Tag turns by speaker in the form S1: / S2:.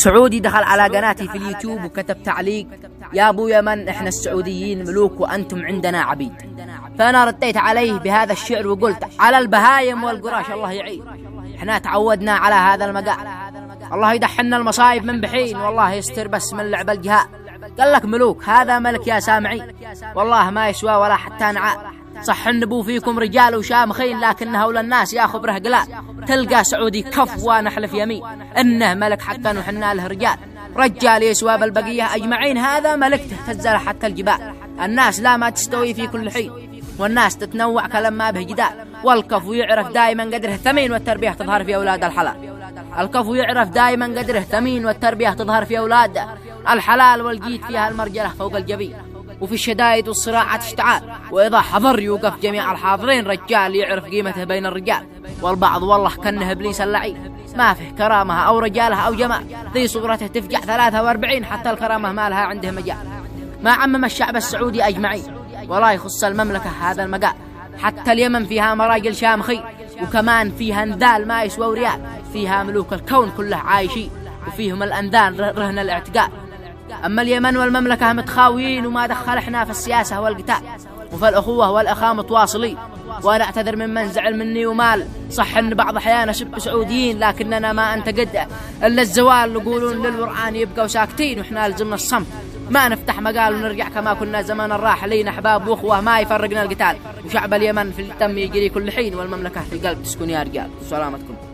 S1: سعودي دخل على قناتي في اليوتيوب وكتب تعليق: يا ابو يمن احنا السعوديين ملوك وانتم عندنا عبيد. فانا رديت عليه بهذا الشعر وقلت: على البهايم والقراش الله يعين، احنا تعودنا على هذا المقال، الله يدحنا المصايب من بحين، والله يستر بس من لعب الجهاء. قال لك ملوك، هذا ملك يا سامعين، والله ما يسوى ولا حتى نعاء. صح النبو فيكم رجال وشامخين، لكن هول الناس يا خبره قلال. تلقى سعودي كف ونحلف يمين انه ملك حقا وحنا له رجال، رجال يسوى بالبقيه اجمعين، هذا ملك تهتز حتى الجبال. الناس لا ما تستوي في كل حين، والناس تتنوع كلام ما به جدال، والكفو يعرف دائما قدره ثمين والتربيه تظهر في اولاد الحلال. الكفو يعرف دائما قدره ثمين والتربيه تظهر في اولاده الحلال، والجيد فيها المرجله فوق الجبين، وفي الشدائد والصراعات اشتعال، وإذا حضر يوقف جميع الحاضرين رجال يعرف قيمته بين الرجال. والبعض والله كأنه إبليس اللعين، ما فيه كرامة أو رجالة أو جمال، ذي صورته تفجع 43 حتى الكرامة ما لها عنده مجال. ما عمم الشعب السعودي أجمعين ولا يخص المملكة هذا المقال، حتى اليمن فيها مراجل شامخين، وكمان فيها انذال ما يسوى ريال، فيها ملوك الكون كله عايشين، وفيهم الأنذال رهن الاعتقال. أما اليمن والمملكة متخاويين وما دخل احنا في السياسة والقتال، وفي الأخوة والأخاء متواصلين. وأنا أعتذر ممن زعل مني ومال، صح إن بعض أحيانا سب سعوديين، لكننا ما أنتقد إلا الزوال، يقولون للورعان يبقوا ساكتين وإحنا لزمنا الصمت، ما نفتح مقال ونرجع كما كنا زمان الراحلين، أحباب وأخوة ما يفرقنا القتال. وشعب اليمن في الدم يجري كل حين، والمملكة في القلب تسكن يا رجال. سلامتكم.